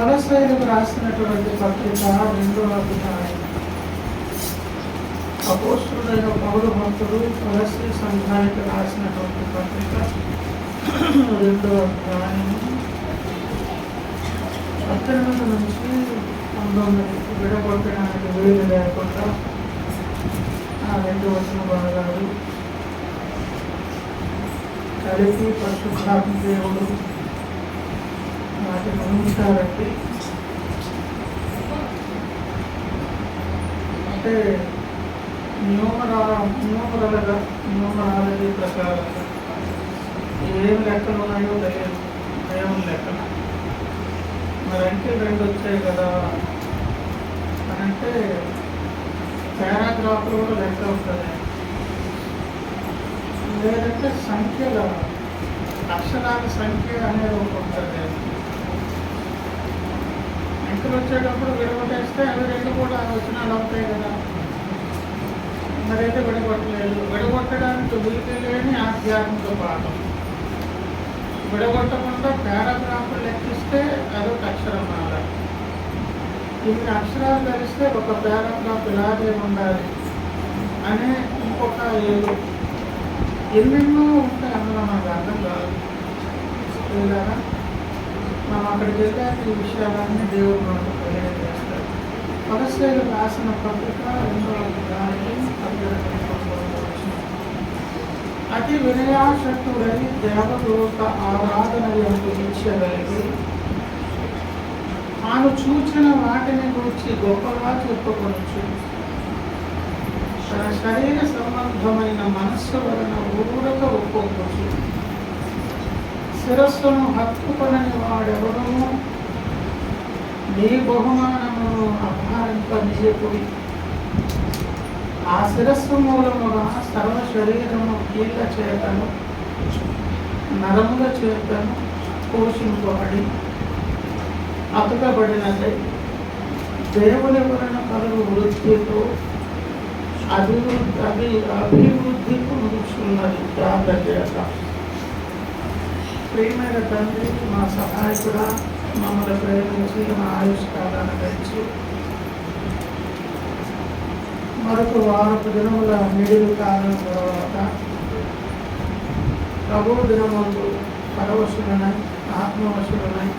కొలస్సీయులకు రాసినటువంటి పత్రిక 2వ అధ్యాయం. అపోస్తలుడైన పౌలు భక్తుడు కొలస్సీ సంఘానికి రాసినటువంటి పత్రిక 2వ అధ్యాయం 18 నుంచి 19 విడగొట్టడానికి వీలు లేకుండా ఆ 2 వచన భాగాలు కలిపి పరిశుద్ధాత్మ దేవుడు వాటిని ఉంచారండి. అంటే న్యూమరాలజీ ప్రకారంగా ఏం లెక్కలు ఉన్నాయో దేవుని లెక్కలు మరి అంకెలు 2 వచ్చాయి కదా అని అంటే పారాగ్రాఫ్లో కూడా లెక్క ఉంటుంది. లేదంటే సంఖ్యల అక్షరాల సంఖ్య అనేది ఒకటి ఉంటుంది. అంకెలు వచ్చేటప్పుడు విడగొట్టేస్తే అవి 2 కూడా వచనాలు అవుతాయి కదా. మరైతే విడగొట్టలేదు. విడగొట్టడానికి వీలు లేని ఆధ్యాత్మిక పాఠం. విడగొట్టకుండా పారాగ్రాఫ్లు లెక్కిస్తే అదొక అక్షరం మాల. ఇన్ని అక్షరాలు కలిస్తే ఒక పారాగ్రాఫ్ ఇలాగే ఉండాలి అనే ఇంకొక ఏదో ఎన్నెన్నో ఉంటాయి. అందులో మనకు అర్థం కాదు లేదా మనం అక్కడికి వెళ్ళాక ఈ విషయాలన్నీ దేవుడు మనకు తెలియజేస్తాడు. కొలస్సీయులకు రాసిన పత్రిక 2వ అధ్యాయం 18. అతి వినయాశక్తుడై దేవదూత ఆరాధన యందు ఇచ్చగలిగి తాను చూచిన వాటిని గురించి గొప్పగా చెప్పుకొనొచ్చు. తన శరీర సంబంధమైన మనస్సు వలన ఊరక ఒప్పుకోవచ్చు. శిరస్సును హత్తుకొనని వాడెవడూ నీ బహుమానమును అపహరింపనీయకుడి. ఆ శిరస్సు మూలముగా సర్వ శరీరము కీళ్ళ చేతను నరముల చేతను పోషింపబడి అతుకబడినదై దేవుని వలన కలుగు వృద్ధితో అభివృద్ధికి ముంచున్నది. జాగ్రత్త. ప్రియమైన తండ్రి, మా సహాయకుడా, మమ్మల్ని ప్రేమించి మా ఆయుష్కాలాన్ని పెంచి మరొక వారపు దినముల మిడిల్ కాలం తర్వాత ప్రభు దినములు పరవశులనై ఆత్మవశులనై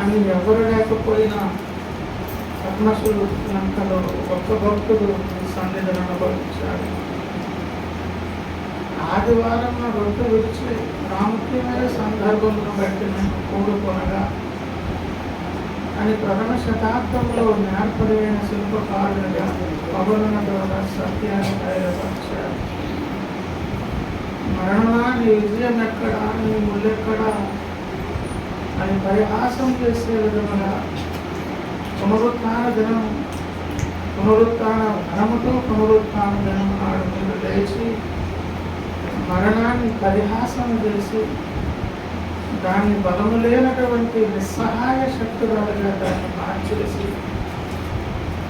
అని ఎవరు లేకపోయినా పద్మశులు లంకలో గొప్ప భక్తుడు సన్నిధిని అనుభవించాడు. ఆదివారం రొట్టె విడిచి ప్రాముఖ్యమైన సందర్భంలో బట్టి నేను కూడుకొనగా అని ప్రథమ శతాబ్దంలో నేర్పడైన శిల్పకారులుగా పవనుల ద్వారా సత్యాన్ని బయలుపరిచారు. మరణమా నీ విజయం ఎక్కడా, నీ ముళ్ళెక్కడా అని పరిహాసం చేసే విధముగా పునరుత్థాన ధనముతో పునరుత్థాన దినం నాడు మీరు లేచి మరణాన్ని పరిహాసం చేసి దాన్ని బలము లేనటువంటి నిస్సహాయ శక్తురాలుగా దాన్ని మార్చేసి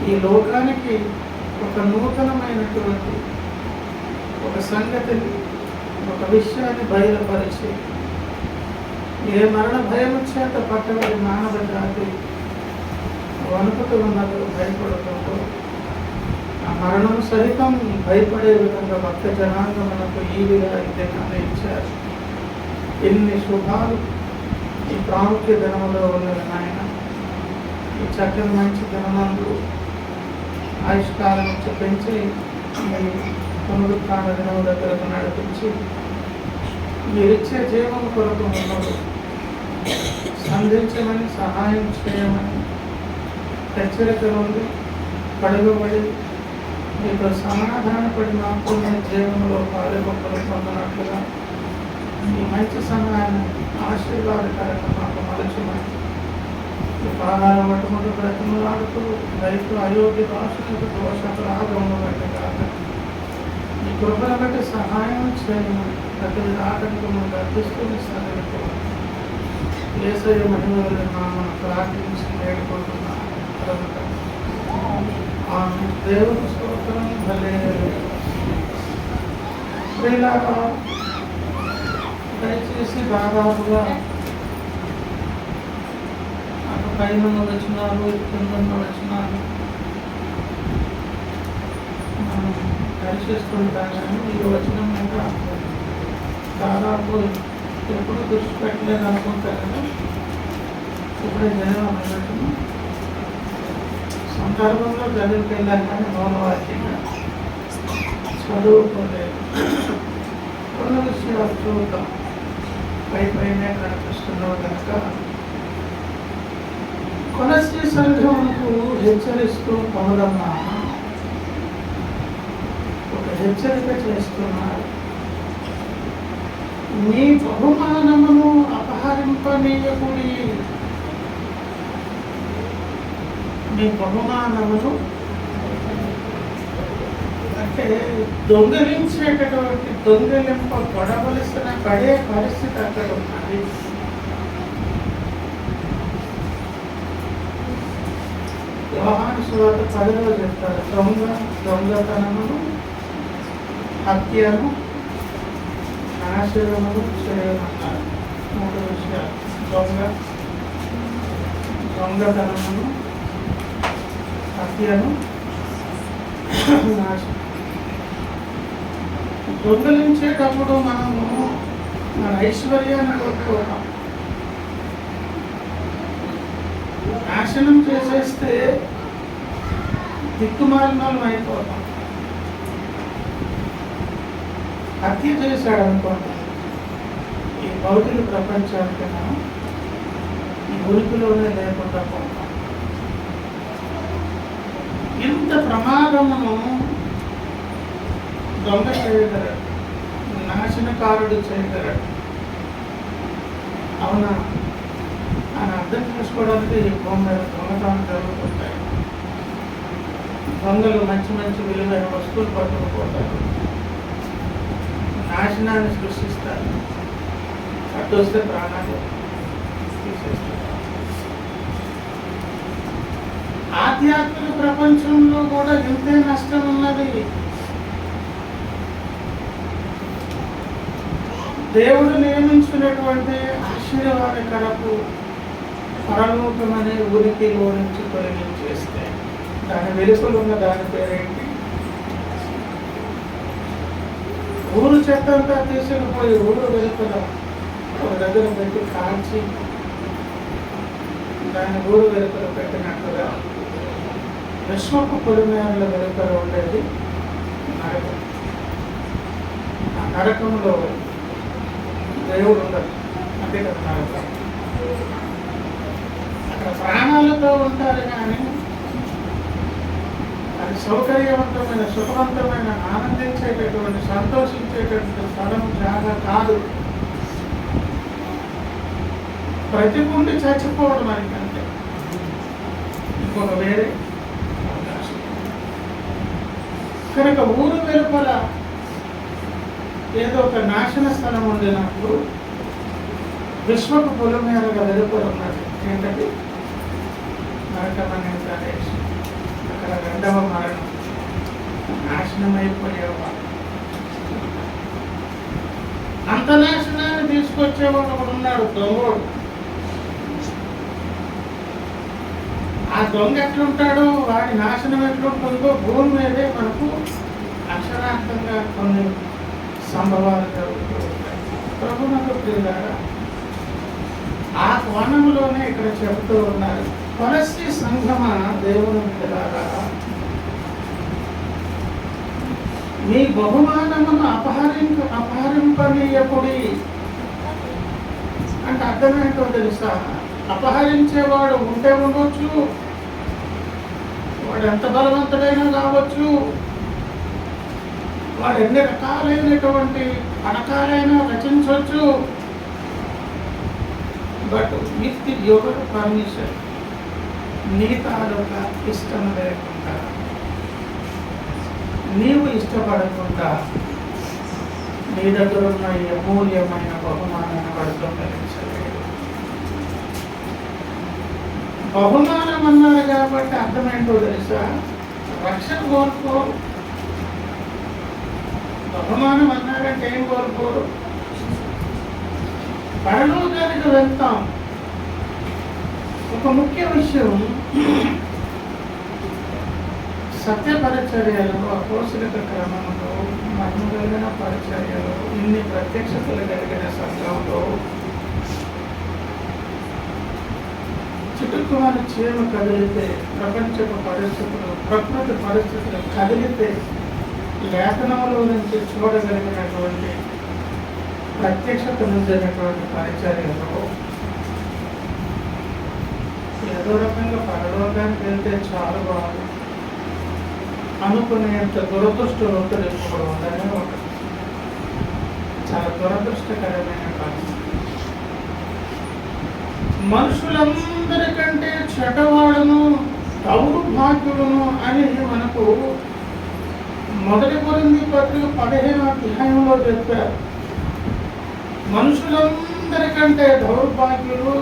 ఈ లోకానికి ఒక నూతనమైనటువంటి ఒక సంగతిని, ఒక విషయాన్ని బయలుపరిచి ఏ మరణ భయం చేత పట్టబడి మానవ జాతి వణుకుతూ ఉన్నదో, భయపడుతుందో ఆ మరణం సహితం భయపడే విధంగా భక్త జనాంగమునకు ఈ విధంగా ఇచ్చారు. ఎన్ని శుభాలు ఈ ప్రాముఖ్య దినములో ఉన్నవి నాయన. ఈ చక్కని మంచి దినమందు ఆయుష్కాలం నుంచి పెంచి మీ పునరుత్థాన దినము దగ్గరకు నడిపించి మీరిచ్చే జీవం కొరకు ఉన్నది సంధించమని, సహాయం చేయమని హెచ్చరిక నుండి పడగబడి మీకు సమాధానపడి మాత్రమే జీవనంలో పాలుగొప్పలు పొందినట్లుగా ఈ మంచి సమయాన్ని ఆశీర్వాదకరంగా మాకు మలచమని ఈ పాదాల మటుముడు బ్రతిమలాడుతూ రైతు అయోగ్య భాషలకు దోషపరాగమును బట్టి కాక ఈ కృపను బట్టి సహాయం చేయమని ప్రతి ఆటంకము గర్భిస్తూ సరిపోవాలి. యేసయ్య మహిమల నామమున ప్రార్థించి వేడుకుంటున్నాను. ఆమె దేవుని స్తోత్రం. ప్రియులారా, దయచేసి దాదాపుగా పైన వచనాలు కింద వచనాలు మనం దర్శిస్తుంటాం. కానీ ఈ వచనం మీద దాదాపు ఎప్పుడు దృష్టి పెట్టలేదు అనుకుంటారు కదా. ఇప్పుడే చదివాము సందర్భంలో చదువుకెళ్ళాను కానీ మౌనవాక్యంగా చదువుకోలేదు. కొన్ని విషయాలు చూద్దాం. పైనే కనిపిస్తున్నావు కనుక కొలస్సీ సంఘమునకు హెచ్చరిస్తూ పౌలన్న ఒక హెచ్చరిక చేస్తున్నారు. నీ బహుమానమును అపహరింపనీయకుడి. నీ బహుమానమును అంటే దొంగిలించేటటువంటి దొంగిలింపబడవలసిన పడే పరిస్థితి అక్కడ ఉన్నది. యోహాను సువార్త 10లో చెప్తారు, దొంగతనమును హత్యను నాశనమును చేయమన్నారు. 3 విషయాలు: దొంగతనమును హత్యను నాశనం. దొంగలించేటప్పుడు మనము మన ఐశ్వర్యాన్ని కోరుకోవడం, నాశనం చేసేస్తే దిక్కుమాలిన అయిపోతాం. హత్య చేశాడు అనుకోండి, ఈ భౌతిక ప్రపంచానికి మనం ఈ ఉనికిలోనే లేకుండా పోతాం. ఇంత ప్రమాదమును దొంగ చేయగలడు, నాశనకారుడు చేయగలడు. అవునా అని అర్థం చేసుకోవడానికి ఈ భూమి మీద దొంగతనం జరుగుతుంటాయి. దొంగలు మంచి మంచి విలువైన వస్తువులు పట్టుకుపోతారు, నాశనాన్ని సృష్టిస్తారు, అటు వస్తే ప్రాణాలు తీసేస్తారు. ఆధ్యాత్మిక ప్రపంచంలో కూడా ఇంతే నష్టం ఉన్నది. దేవుడు నియమించినటువంటి ఆశీర్వాదకరపు పరలోకమనే ఉనికిలో నుంచి తొలగించేస్తే దాని వెలుపల ఉన్న దాని పేరేంటి? ఊరు చెత్తంతా తీసుకుపోయి ఊరు వెలుపల ఒక దగ్గర పెట్టి కాల్చి దాన్ని ఊరు వెలుపల పెట్టినట్టుగా విశ్వపు పొలిమేరల వెలుపల ఉండేది నరకం. ఆ నరకంలో దేవుడు ఉండదు, అంతే కదా నరకం. అక్కడ ప్రాణాలతో ఉంటారు కానీ అది సౌకర్యవంతమైన, సుఖవంతమైన, ఆనందించేటటువంటి, సంతోషించేటటువంటి స్థలం జాగా కాదు. ప్రతికుండి చచ్చిపోవడం అని అంటే ఇంకొక వేరే అవకాశం. కనుక ఊరు వెలుపల ఏదో ఒక నాశన స్థలం ఉండినప్పుడు విశ్వపు పొలిమేరగా వెలుపల ఉన్నది ఏంటంటే నరకమనే ప్రదేశం. అక్కడ 2వ మరణం, నాశనం అయిపోయేవాడు. అంత నాశనాన్ని తీసుకొచ్చేవాడు ఒకడు ఉన్నాడు, దొంగోడు. ఆ దొంగ ఎట్లుంటాడో, వాడి నాశనం ఎట్లుంటుందో భూమి మీదే మనకు అక్షరార్థంగా కొన్ని సంభవాలు జరుగుతూ ఉంటాయి. ప్రభువునకు ప్రియులారా, ఆ కోణంలోనే ఇక్కడ చెబుతూ ఉన్నారు. కొలస్సీ సంఘమా దేవుని బిడ్డలారా, మీ బహుమానమును అపహరింపనీయకుడి అంటే అర్థమేంటో తెలుసా? అపహరించేవాడు ఉంటే ఉండొచ్చు, వాడు ఎంత బలవంతుడైనా కావచ్చు, వాడు ఎన్ని రకాలైనటువంటి పథకాలైనా రచించవచ్చు. బట్ విత్ యువర్ పర్మిషన్, నీ తాలూకా ఇష్టం లేకుండా, నీవు ఇష్టపడకుండా నీ దగ్గర ఉన్న ఈ అమూల్యమైన బహుమానాన్ని వాడు దొంగలించలేడు. బహుమానం అన్నారు కాబట్టి అర్థమేంటో తెలుసా? రక్షణ కోరుకోరు. బహుమానం అన్నారంటే ఏం కోరుకోరు? పరలోకానికి వెళ్తాం, ఒక ముఖ్య విషయం, సత్య పరిచర్యలు, అపోసలిక క్రమంలో మహిమ కలిగిన పరిచర్యలు, ఇన్ని ప్రత్యక్షతలు కలిగిన సంఘంలో చుట్టుకున్న చీమ కదిలితే, ప్రపంచపు పరిస్థితులు, ప్రకృతి పరిస్థితులు కదిలితే లేఖనంలో నుంచి చూడగలిగినటువంటి ప్రత్యక్షత నుంచినటువంటి పరిచర్యలు ఏదో రకంగా పరలోకానికి వెళ్తే చాలా బాగుంది అనుకునేంత దురదృష్టవంతులు ఇప్పుడు ఉండనే ఉంటుంది. చాలా దురదృష్టకరమైన పరిస్థితి. మనుషులందరికంటే చెడ్డవాడును దౌర్భాగ్యుడును అని మనకు 1 కొరింథీ పత్రిక 15వ అధ్యాయంలో చెప్పారు. మనుషులందరికంటే దౌర్భాగ్యులు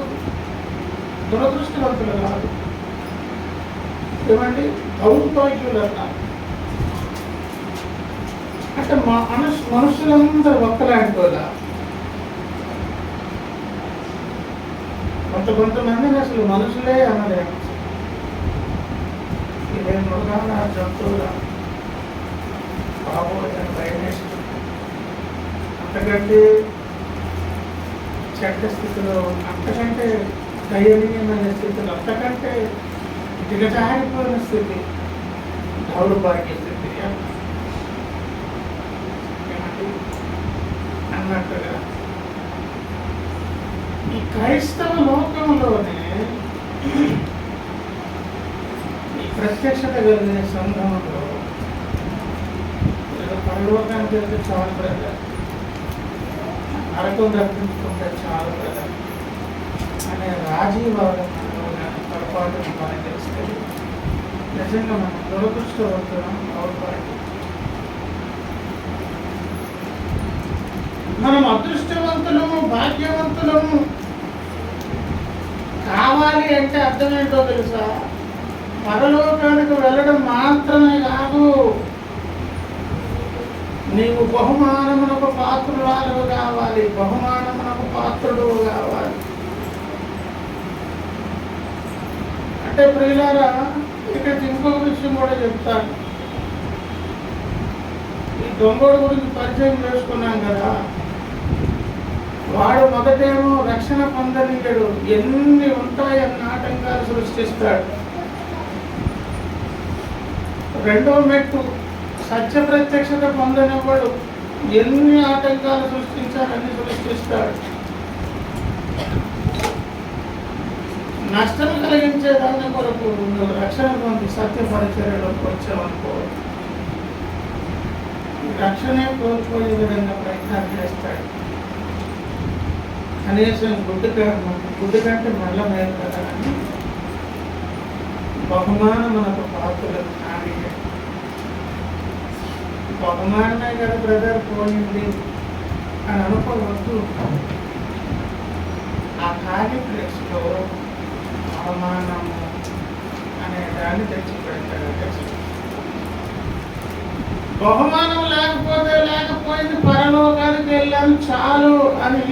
దురదృష్టవంతులు కాదు, ఏమండి, దౌర్భాగ్యులు అన్నారు. అంటే మనుషులందరూ ఒక్కలాంటి వాళ్ళ. కొంతమందిని అసలు మనుషులే అనలేము. ఇదే మృగాల, జంతువుల బాబోయే భయమేస్తుంది. అంతకంటే చెడ్డ స్థితిలో, అంతకంటే దయనీయమైన స్థితిలో, అంతకంటే దిగజారిపోయిన స్థితి దౌర్భాగ్య స్థితి అన్నట్టుగా ఈ క్రైస్తవ లోకంలోనే ఈ ప్రత్యక్షత కలిగిన సంఘంలో పరలోకానికి వెళ్తే చాలా ప్రజలు, నరకం రక్షించుకుంటే చాలా ప్రజలు అనే రాజీవాదం పొరపాటును మనకి తెలిస్తే నిజంగా మనం దురదృష్టవంతులం అవుతాయి. మనం అదృష్టవంతులము, భాగ్యవంతులము కావాలి అంటే అర్థం ఏంటో తెలుసా? పరలోకానికి వెళ్ళడం మాత్రమే కాదు, నీవు బహుమానమునకు పాత్రురాలు కావాలి, బహుమానమునకు పాత్రుడు కావాలి. అంటే ప్రియులారా, ఇక్కడ ఇంకొక విషయం కూడా చెప్తాను. ఈ దొంగోడు గురించి పరిచయం చేసుకున్నాం కదా, వాడు మొదటేమో రక్షణ పొందనీయడు, ఎన్ని ఉంటాయన్న ఆటంకాలు సృష్టిస్తాడు. రెండో మెట్టు సత్య ప్రత్యక్షత పొందనివ్వడు, ఎన్ని ఆటంకాలు సృష్టించాలని సృష్టిస్తాడు. నష్టం కలిగించే దాని కొరకు నువ్వు రక్షణ పొంది సత్య పరిచర్యలోకి వచ్చావనుకో, రక్షణే కోల్పోయే విధంగా ప్రయత్నం చేస్తాడు. కనీసం గుడ్డు కంటే మళ్ళ మేలు కదా అని బహుమానం మనకు పాత్రలు కానీ బహుమానమే కదా బ్రదర్ పోయింది అని అనుకోవద్దు. ఆ ఖాళీ ప్లేస్లో అవమానము అనే దాన్ని తెచ్చి పెడతాడు. బహుమానం లేకపోయింది, పరలోకానికి వెళ్ళాను చాలు అని,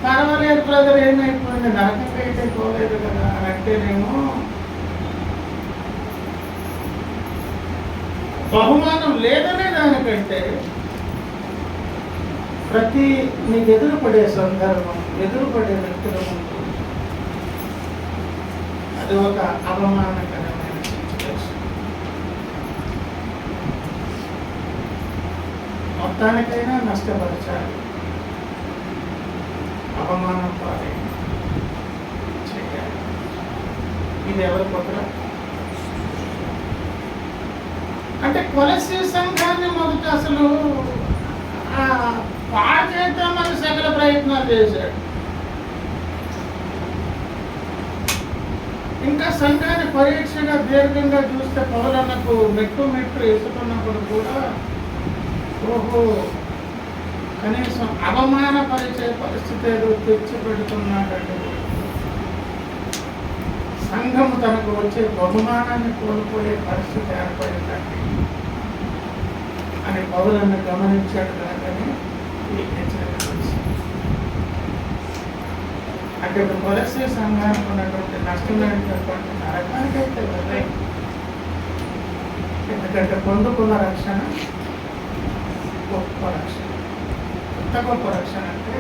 పర్వాలేదు బ్రదర్ ఏమైపోయింది, నరకంగా అయితే పోలేదు కదా అని అంటేనేమో బహుమానం లేదనే దానికంటే ప్రతి నీకు ఎదురుపడే సందర్భం, ఎదురుపడే వ్యక్తుల ముందు అది ఒక అవమానకరమైన సిచ్యువేషన్. మొత్తానికైనా నష్టపరచాలి, అవమానం పాలే చేయాలి. ఇది ఎవరి పట్ల అంటే కొలసి సంఘాన్ని మొదట అసలు పాడు చేద్దామని సకల ప్రయత్నాలు చేశాడు. ఇంకా సంఘాన్ని పరీక్షగా దీర్ఘంగా చూస్తే పౌలన్నకు మెట్టు వేసుకున్నప్పుడు కూడా ఓహో కనీసం అవమానపరిచే పరిస్థితి ఏదో తెచ్చి పెడుతున్నాడంటే, సంఘము తనకు వచ్చే బహుమానాన్ని కోల్పోయే పరిస్థితి ఏర్పడిందండి అని పౌలన్న గమనించాడు. కనుకనే ఈ హెచ్చరిక అంటే ఇప్పుడు కొలెస్ట్రీ సంఘానికి ఉన్నటువంటి నష్టమైనటువంటి నరకానికైతే వెళ్ళాయి. ఎందుకంటే పొందుకున్న రక్షణ గొప్ప రక్షణ. ఎంత గొప్ప రక్షణ అంటే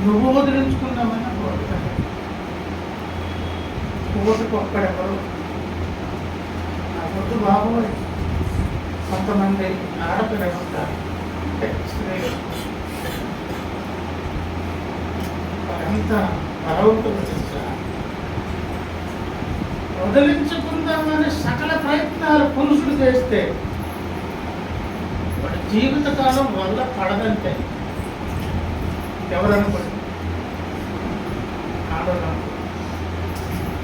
నువ్వు వదిలించుకుందామన్న కోరుతాను. ఓటుకు ఒక్కడెవరు నా వద్దు బాబోయ్. కొంతమంది ఆడపిల్లలు ఉంటారు, స్త్రీలు ఎంత బలవుతుంది తెలుసా. వదిలించుకుందామని సకల ప్రయత్నాలు పురుషుడు చేస్తే వాడి జీవితకాలం వల్ల పడదంటే ఎవరనుకోండి ఆడవాళ్ళు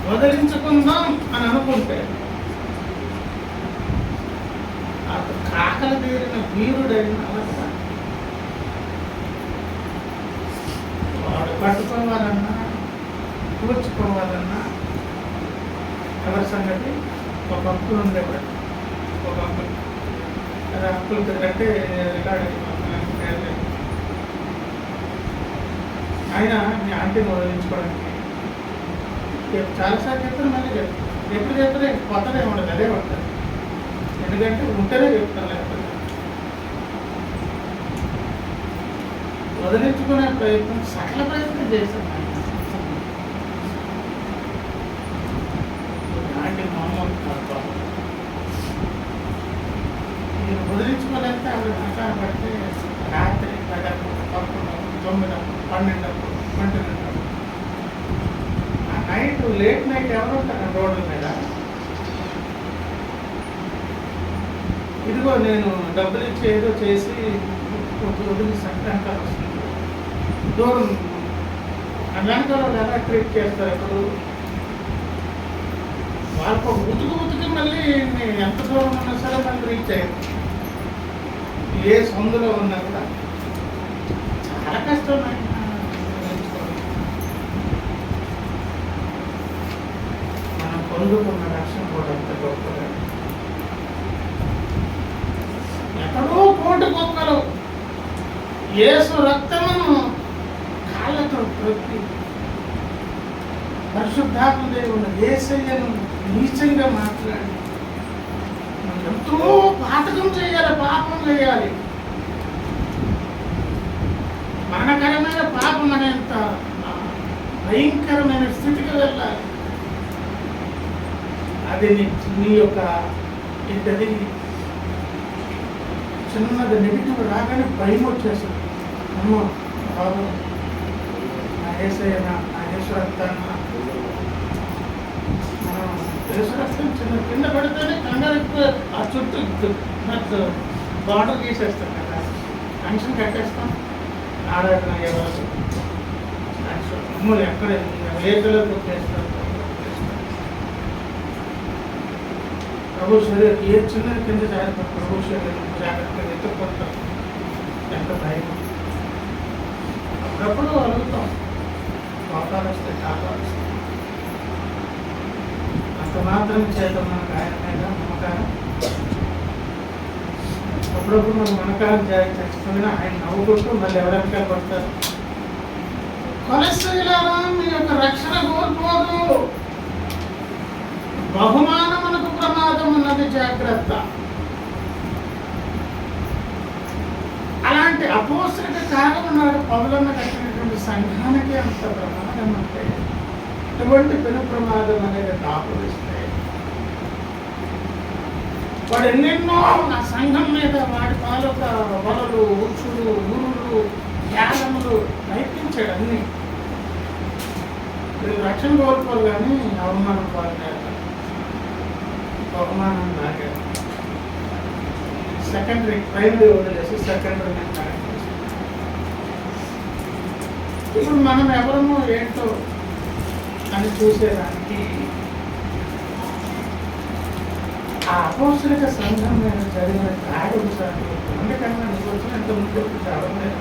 వదిలించుకుందాం అని అనుకుంటే అతను కాకలు తీరిన వీరుడైన వాడు పట్టుకోవాలన్నా కూర్చుకోవాలన్నా ఎవరి సంగతి ఒక అంకులు ఉండేవాడు. ఒక అంకులు అది అంకులు తిరిగంటే రికార్డు ఆయన మీ ఆంటీని వదిలించుకోవడానికి చాలాసార్లు చెప్తాను, మళ్ళీ చెప్తాను. ఎప్పుడు చెప్తారే కొత్తనే ఉండదు, అదే పడతారు. ఎందుకంటే ఉంటేనే చెప్తాను, లేకపోతే వదిలించుకునే ప్రయత్నం సకల ప్రయత్నం చేశాను. ఆంటీ మామూలు మీరు వదిలించుకోలేక ఆవిడ నరకాలు పడితే రాత్రి 10, 11, 9, 12, 12 నైట్ లేట్ నైట్ ఎవరు ఉంటారు రోడ్ల మీద? ఇదిగో నేను డబ్బులు ఇచ్చి ఏదో చేసి వదిలి సంక్రాంతి వస్తుంది దూరం వెనకాల ఎలా ట్రీట్ చేస్తారు? ఇప్పుడు వాళ్ళకు ఉతుకు మళ్ళీ ఎంత దూరం ఉన్నా సరే మళ్ళీ రీచ్ అయ్యారు. ఏ సందులో ఉన్నా కూడా చాలా కష్టం. మనం పొందుకున్న రక్షణ కూడా అంత గొప్పగా. ఎక్కడో కోటి కుక్కలు యేసు రక్తమును కాళ్ళతో ప్రతి పరిశుద్ధాత్మ దేవుడు యేసయ్యను నీచంగా మాట్లాడి ఎంతో పాతకం చేయాలి, పాపం చేయాలి. మరణకరమైన పాపం అనేంత భయంకరమైన స్థితికి వెళ్ళాలి. అది నీ యొక్క ఏంటది చిన్నది నెగిటివ్ రాగానే భయం వచ్చేస్తుంది. అమ్మో బాబు నా యేసయ్యనా, నా యేసురక్తాన్న, మనం యేసురక్తం చిన్న కింద పడితేనే కంగారు ఆ చుట్టూ బార్డర్ గీసేస్తాం కదా, టెన్షన్ కట్టేస్తాం. ఆరాధన అయ్యే వాళ్ళు అమ్మలు ఎక్కడ వేదలో కొట్టేస్తాం. ప్రభు శరీరం ఏ చిన్న కింద జాగ్రత్త, ప్రభు శరీరం జాగ్రత్తగా ఎత్తుకుంటాం. ఎంత భయం. అప్పుడప్పుడు అడుగుతాం, కోపాలు వస్తాయి, కాపాలు వస్తాయి. అంత మాత్రం చేత మనకు ఆయన మీద నమ్మకారం. అప్పుడప్పుడు మనం మనకారం చచ్చిపోయినా ఆయన నవ్వుకుంటూ మళ్ళీ ఎవరెనకాల పడతారు. కొలెస్ట్రీలారా మీ యొక్క రక్షణ కోల్పోదు, బహుమానమునకు ప్రమాదం ఉన్నది, జాగ్రత్త. అలాంటి అపోస్తలుడి కాలం నాడు పౌలన్న కట్టినటువంటి సంఘానికి అంత ప్రమాదం అంటే ఎటువంటి పెను ప్రమాదం అనేది దాపురిస్తే వాడు ఎన్నెన్నో నా సంఘం మీద వాడి తాలూక వలలు, ఉచ్చులు, ఊరులు, ధ్యానములు ప్రయత్నించాడు. అన్ని రక్షణ కోల్పోరు కానీ అవమానం పాల్గొన్నారు, బహుమానం లాగారు. సెకండరీ ప్రైమరీ వదిలేసి సెకండరీ ఇప్పుడు మనం ఎవరమో ఏంటో అని చూసేదానికి ఆ అపోస్తలిక సంఘం మీద జరిగిన దాడులు సార్ అందుకన్నా నీకు వచ్చినంత ముందు చదవలేదు.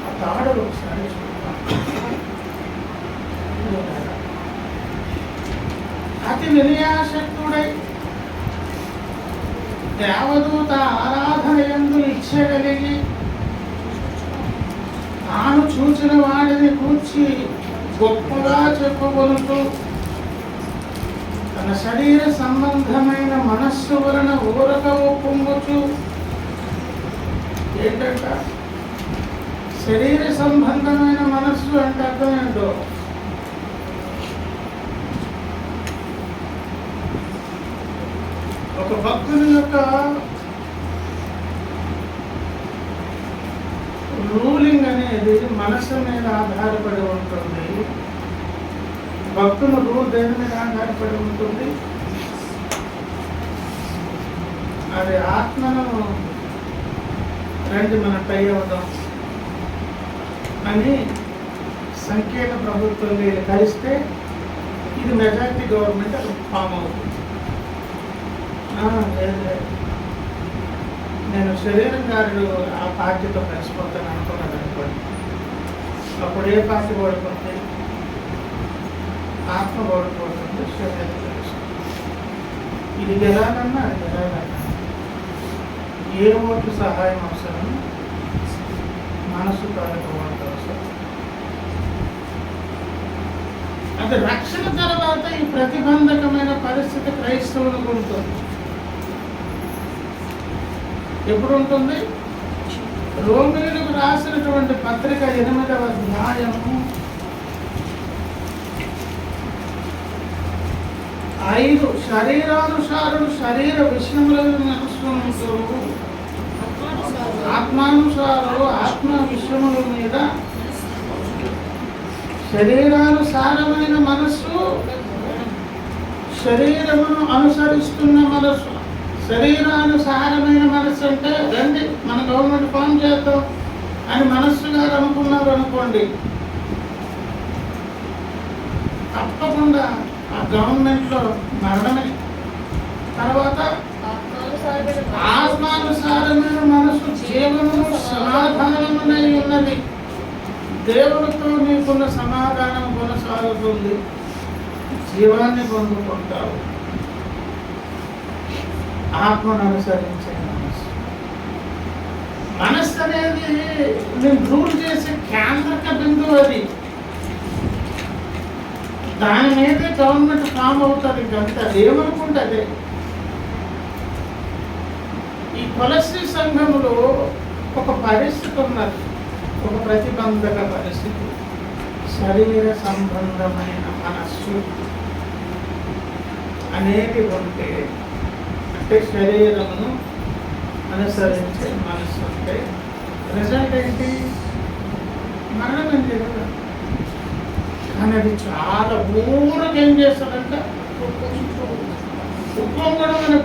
ఆ దాడులు ఒకసారి అతి వినయాశక్తుడై దేవదూత ఆరాధన యందు ఇచ్చగలిగి తాను చూసిన వాడిని కూర్చి గొప్పగా చెప్పుకొనుతూ తన శరీర సంబంధమైన మనస్సు వలన ఊరక ఒప్పుంగుచు. ఏంటంట శరీర సంబంధమైన మనస్సు అంటే అర్థం ఏంటో? ఒక భక్తుని యొక్క రూలింగ్ అనేది మనస్సు మీద ఆధారపడి ఉంటుంది. భక్తుల రూల్ దేని మీద ఆధారపడి ఉంటుంది? అది ఆత్మను రండి మనం టై అవుదాం అని సంకీర్ణ ప్రభుత్వం కలిస్తే ఇది మెజారిటీ గవర్నమెంట్ ఫామ్ అవుతుంది. లేదు, నేను శరీరంగారుడు ఆ పార్టీతో కలిసిపోతాను అనుకున్నాను అనుకోండి. అప్పుడు ఏ పార్టీ ఓడిపోతుంది? ఆత్మ ఓడిపోతుంది, శరీరం తెలుస్తుంది. ఇది గెలాలన్నా అది గెలాలన్నా ఏ ఓటు సహాయం అవసరం? మనసు తాలూకు ఓటు అవసరం. అది రక్షణ తర్వాత ఈ ప్రతిబంధకమైన పరిస్థితి క్రైస్తవులకు ఉంటుంది. ఎప్పుడు ఉంటుంది? రోమిలకు రాసినటువంటి పత్రిక 8వ అధ్యాయము 5 శరీరానుసారుడు శరీర విషయములను నడుచుకుంటూ ఆత్మానుసారుడు ఆత్మ విషయముల మీద శరీరానుసారమైన మనస్సు శరీరమును అనుసరిస్తున్న మనస్సు. శరీరానుసారమైన మనస్సు అంటే రండి మన గవర్నమెంట్ ఫామ్ చేద్దాం అని మనస్సు గారు అనుకున్నారు అనుకోండి, తప్పకుండా ఆ గవర్నమెంట్లో మరణమే. తర్వాత ఆత్మానుసారమైన మనస్సు జీవనము సమాధానమునై ఉన్నది. దేవునితో నీకున్న సమాధానం కొనసాగుతుంది, జీవాన్ని పొందుకుంటావు. ఆత్మను అనుసరించే మనస్సు అనేది నేను రూల్ చేసే కేంద్రక బిందువు. అది దాని మీదే గవర్నమెంట్ ఫామ్ అవుతుంది. ఇంకంతా ఏమనుకుంటుంది? ఈ కొలస్ట్రీ సంఘంలో ఒక పరిస్థితి ఉన్నది, ఒక ప్రతిబంధక పరిస్థితి. శరీర సంబంధమైన మనస్సు అనేది ఉంటే, అంటే శరీరమును అనుసరించే మనస్సు ఉంటే రిజల్ట్ ఏంటి? మరణం ఏంటి కదా. కానీ అది చాలా ఊరకు ఏం చేస్తాడంటే ఉప్పం కూడా మనం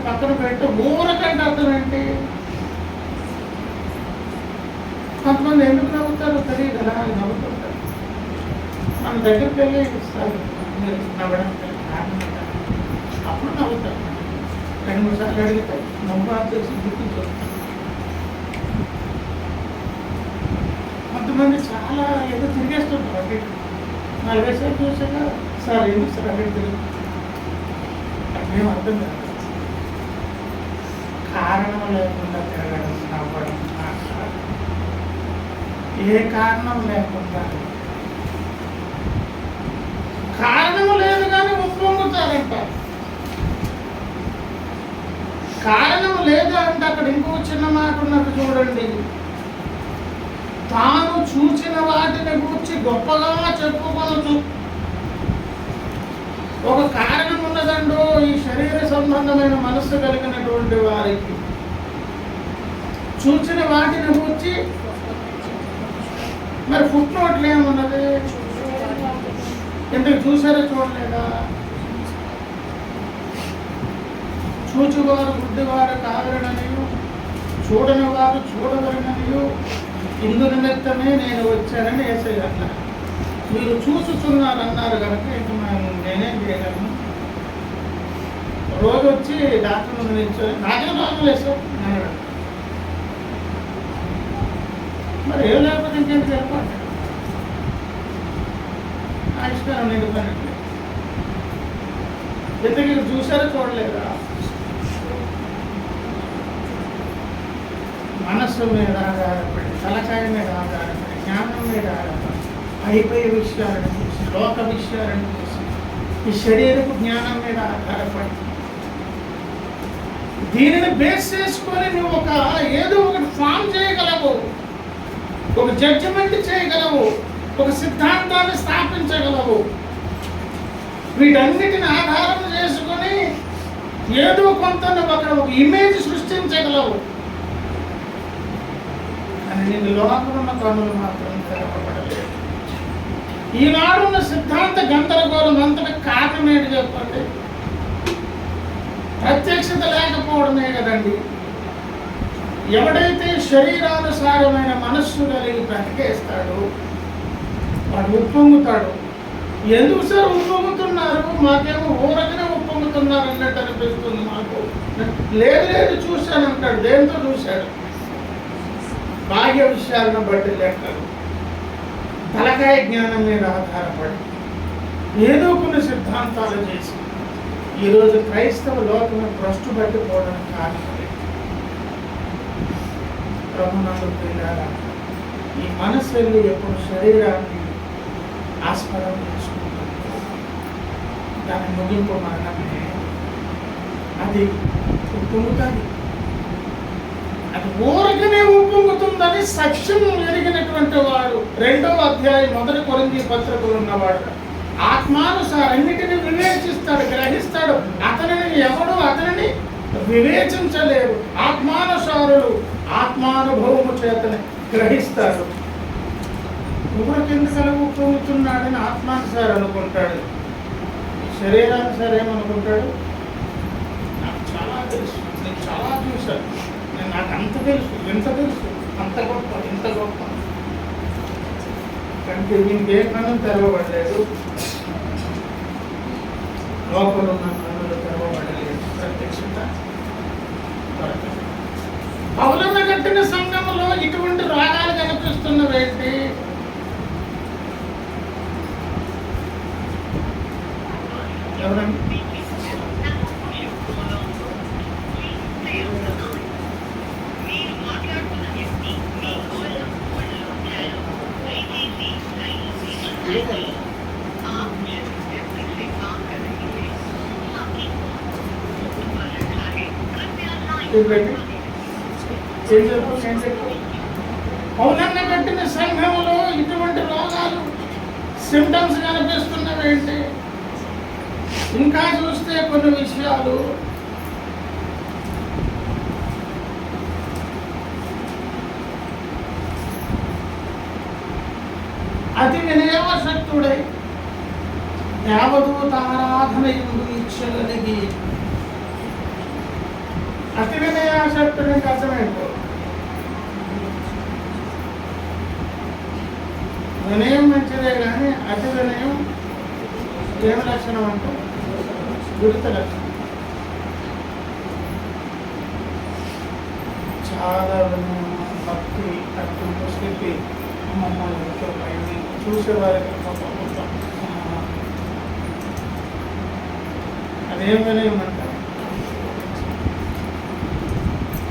పక్కన పెట్టి ఊరకంటే అర్థం ఏంటి? కొంతమంది ఎందుకు నవ్వుతారో తెలియదు, ఎలా నవ్వుతుంటారు. మన దగ్గరికి వెళ్ళి ఇస్తారు మీరు నవ్వడానికి కారణం, అప్పుడు నవ్వుతారు. 2-3 సార్లు అడుగుతాయి, నవ్వు చేసి గుర్తించు. కొంతమంది చాలా ఏదో తిరిగేస్తుంటారు. అటు 40 సార్లు చూసాక సార్ ఎందుకు సార్ అటు తిరిగి అదేం అర్థం కాదు. కారణం లేకుండా తిరగడం, నవ్వడం, ఏ కారణం లేకుండా. కారణము లేదు కానీ ఒప్పొంగుతారంట. కారణం లేదు అంటే అక్కడ ఇంకో చిన్న మాట ఉన్నట్టు చూడండి. తాను చూసిన వాటిని గురించి గొప్పగా చెప్పుకోవచ్చు. ఒక కారణం ఉన్నదండో ఈ శరీర సంబంధమైన మనస్సు కలిగినటువంటి వారికి. చూసిన వాటిని గురించి మరి ఫుట్ నోట్లు ఏమున్నది? ఎందుకు చూసారో చూడలేదా? చూచువారు గుడ్డివారు కాగలననియు, చూడని వారు చూడగలననియు, ఇందు నిమిత్తమే నేను వచ్చానని యేసయ్య అన్నారు. మీరు చూసుచున్నారన్నారు కనుక ఇక నేనేం చేయగలను? రోజు వచ్చి డాక్టర్ ముందు నిల్చొని నాకే రోగం లేదు అన్నాడు. మరి ఏం లేకపోతే ఇంకేం చెప్పండి, ఆవిష్కారం నిండిపోయినట్లే. ఇంతకీ చూసారో చూడలేదా? మనస్సు మీద ఆధారపడి, తలకాయ మీద ఆధారపడి, జ్ఞానం మీద ఆధారపడి అయిపోయే విషయాలను చూసి, లోక విషయాలను చూసి, ఈ శరీరపు జ్ఞానం మీద ఆధారపడి దీనిని బేస్ చేసుకొని నువ్వు ఏదో ఒకటి ఫామ్ చేయగలవు, ఒక జడ్జిమెంట్ చేయగలవు, ఒక సిద్ధాంతాన్ని స్థాపించగలవు. వీటన్నిటిని ఆధారం చేసుకొని ఏదో కొంత నువ్వు అక్కడ ఒక ఇమేజ్ సృష్టించగలవు. అని నేను లోపలున్న కన్నులు మాత్రం తెరవబడలేదు. ఈనాడున్న సిద్ధాంత గందరగోళం అంతటి కారణం ఏంటి చెప్పండి? ప్రత్యక్షత లేకపోవడమే కదండి. ఎవడైతే శరీరానుసారమైన మనస్సు కలిగి బ్రతికేస్తాడో వాడు ఉప్పొంగుతాడు. ఎందుకు సార్ ఉప్పొంగుతున్నారు? మాకేమో ఊరకనే ఉప్పొంగుతున్నారు అన్నట్టు అనిపిస్తుంది మాకు. లేదు చూశానంటాడు. దేంతో చూశాడు? బాహ్య విషయాలను బట్టి లెక్కలు, తలకాయ జ్ఞానం మీద ఆధారపడి ఏదో కొన్ని సిద్ధాంతాలు చేసి ఈరోజు క్రైస్తవ లోకం భ్రష్టు పట్టిపోవడానికి కారణం ప్రభునందు ప్రియులారా, ఈ మనస్సు వెళ్ళి ఎప్పుడు శరీరాన్ని ఆస్పదం చేసుకుంటుంది, దాని ముగింపు మరణమే. అది ఉప్పొంగుతుంది. అది ఊరకనే ఉప్పొంగుతుందని సత్యం ఎరిగినటువంటి వాడు 2వ అధ్యాయం 1 కొరింథీ పత్రికలో ఉన్నవాడు ఆత్మానుసారన్నిటిని వివేచిస్తాడు, గ్రహిస్తాడు. అతనిని వివేచించలేరు. ఆత్మానుసారులు ఆత్మానుభవము చేతని గ్రహిస్తారు. ఊరికెందుకలా ఉప్పొంగుతున్నాడని ఆత్మానుసారం అనుకుంటాడు, శరీరానుసారం ఏమనుకుంటాడు? నాకు చాలా తెలుసు, నేను చాలా చూశాను, నాకు అంత తెలుసు, ఎంత తెలుసు, అంత గొప్ప, ఇంత గొప్ప. అంటే దీనికి ఏ కన్ను తెరవబడలేదు, లోపల ఉన్న కన్నులు తెరవబడలేదు. ప్రత్యక్షత పౌలన్న కట్టిన సంఘములో ఇటువంటి రోగాలు కనిపిస్తున్నవేంటి? ఎవరండి? పౌలన్న కట్టిన సంఘములో ఇటువంటి రోగాలు, సిమ్టమ్స్ కనిపిస్తున్నవేంటి? ఇంకా చూస్తే కొన్ని విషయాలు అతి వినయాసక్తుడై దేవదూత ఆరాధన యందు ఇచ్చగలిగి. అతి వినయాసక్తుడికి అర్థమేంటో? వినయం మంచిదే కానీ అతి వినయం ఏమి లక్షణం అంటే దురిత లక్షణం. చాలా వినయం, భక్తి, అటు ముస్లిపి మమ్మల్ని చూసేవారికి అదేం వినయం అంటారు.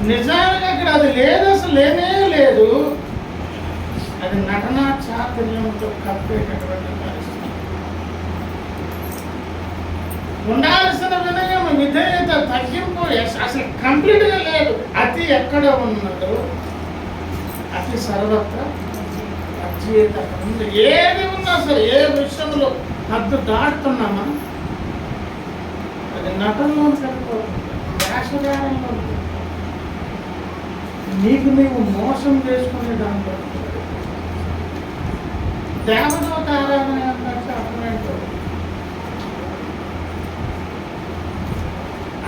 నిజానికి అక్కడ అది లేదు, అసలు లేనే లేదు. అది నటనా చాతుర్యంతో కప్పేటటువంటి పరిస్థితి. ఉండాల్సిన వినయం, విధేయత, తగ్గింపు అసలు కంప్లీట్గా లేదు. అతి ఎక్కడ ఉన్నదో అతి సర్వత్ర అధ్యత ఉంది. ఏది ఉన్నా సరే, ఏ విషయంలో హద్దు దాటుతున్నామా అది నటనలో సరిపోతుంది, వేషగారంలో నీకు నీవు మోసం చేసుకునే దాంట్లో. దేవదూత ఆరాధన అంటే అర్థమేంటో?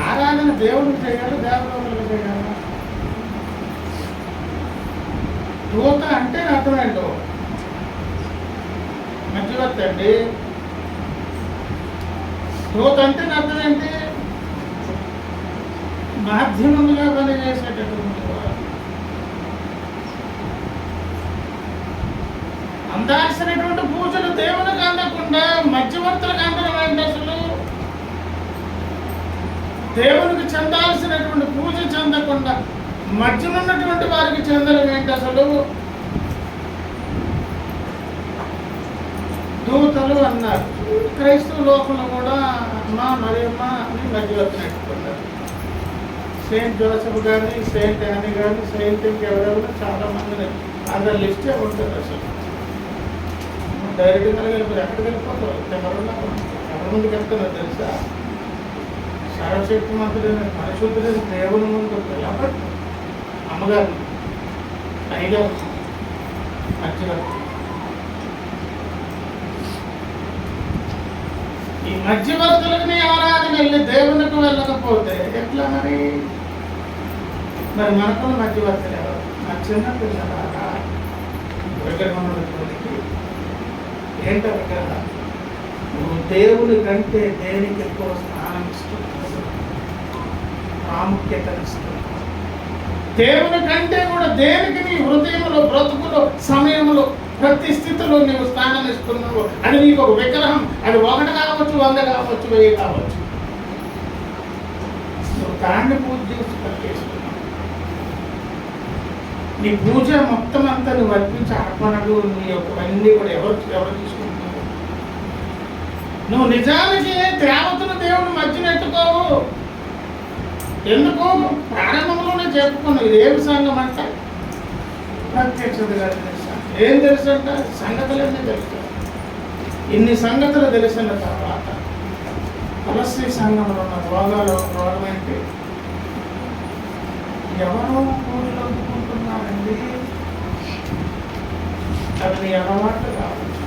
ఆరాధన దేవుడికి చేయాలి, దేవదూతలకు చేయాలి. దూత అంటే అర్థమేంటో? మధ్యవర్తి అండి. దూత అంటే అర్థం ఏంటి? మాధ్యమంగా పనిచేసేటటువంటి వారు. అందాల్సినటువంటి పూజలు దేవునికి అందకుండా మధ్యవర్తులకు అందడం ఏంటి? అసలు దేవునికి చెందాల్సినటువంటి పూజ చెందకుండా మధ్యనున్నటువంటి వారికి చెందడం ఏంటి? అసలు దూతలు అన్నారు. క్రైస్తవ లోకంలో కూడా అమ్మా మరియమ్మ అని మధ్యవర్తి పెట్టుకున్నారు. సెయింట్ జోసెఫ్ కానీ, సెయింట్ యానీ కానీ, సెయింట్ ఎవరెవరు చాలా మందిని అక్కడ లిస్టే ఉంటుంది. అసలు డైరెక్ట్గా వెళ్ళిపోతుంది. ఎక్కడికి వెళ్ళిపోతారు? ఎవరి ముందుకు వెళ్తున్నారు తెలుసా? సర్వశక్తి మంత్రులు పరిశుద్ధులు దేవుని ముందు వెళ్ళబట్టి అమ్మగారు అయ్యగారు మధ్యవర్తి. ఈ మధ్యవర్తులకి ఆరాధన వెళ్ళి దేవునికి వెళ్ళకపోతే ఎట్లా మరి? మనకున్న మధ్యవర్తులు ఎవరు? నా చిన్న పిల్లలారా విగ్రహం ఏంటో విగ్రహం. నువ్వు దేవుని కంటే దేనికి ఎక్కువ స్థానం ఇస్తున్నావు, ప్రాముఖ్యతనిస్తున్నావు. దేవుని కంటే కూడా దేనికి నీ హృదయంలో, బ్రతుకులో, సమయంలో, ప్రతి స్థితిలో నీవు స్థానం ఇస్తున్నావు. అది నీకు ఒక విగ్రహం. అది 1 కావచ్చు, 100 కావచ్చు, 1000 కావచ్చు. నువ్వు దాన్ని పూజ చేసి పనిచేస్తున్నావు. నీ పూజ మొత్తం అంతా నువ్వు అర్పించే అర్పణలు, నీ యొక్కవన్నీ కూడా ఎవరు తీసుకుంటున్నారు? నువ్వు నిజానికి దేవతను దేవుని మధ్యన ఎత్తుకోవు. ఎందుకు? ప్రారంభంలోనే చెప్పుకున్నావు. ఇది ఏమి సంఘం అంట? ప్రత్యక్షతగా తెలుసా? ఏం తెలుసు అంట? సంగతులన్నీ తెలుసు. ఇన్ని సంగతులు తెలిసిన తర్వాత తులసి సంఘంలో ఉన్న రోగం ఏంటి? ఎవరో పూజలు అందుకుంటున్నారండి. అవి నీ అలవాట్లు కావచ్చు,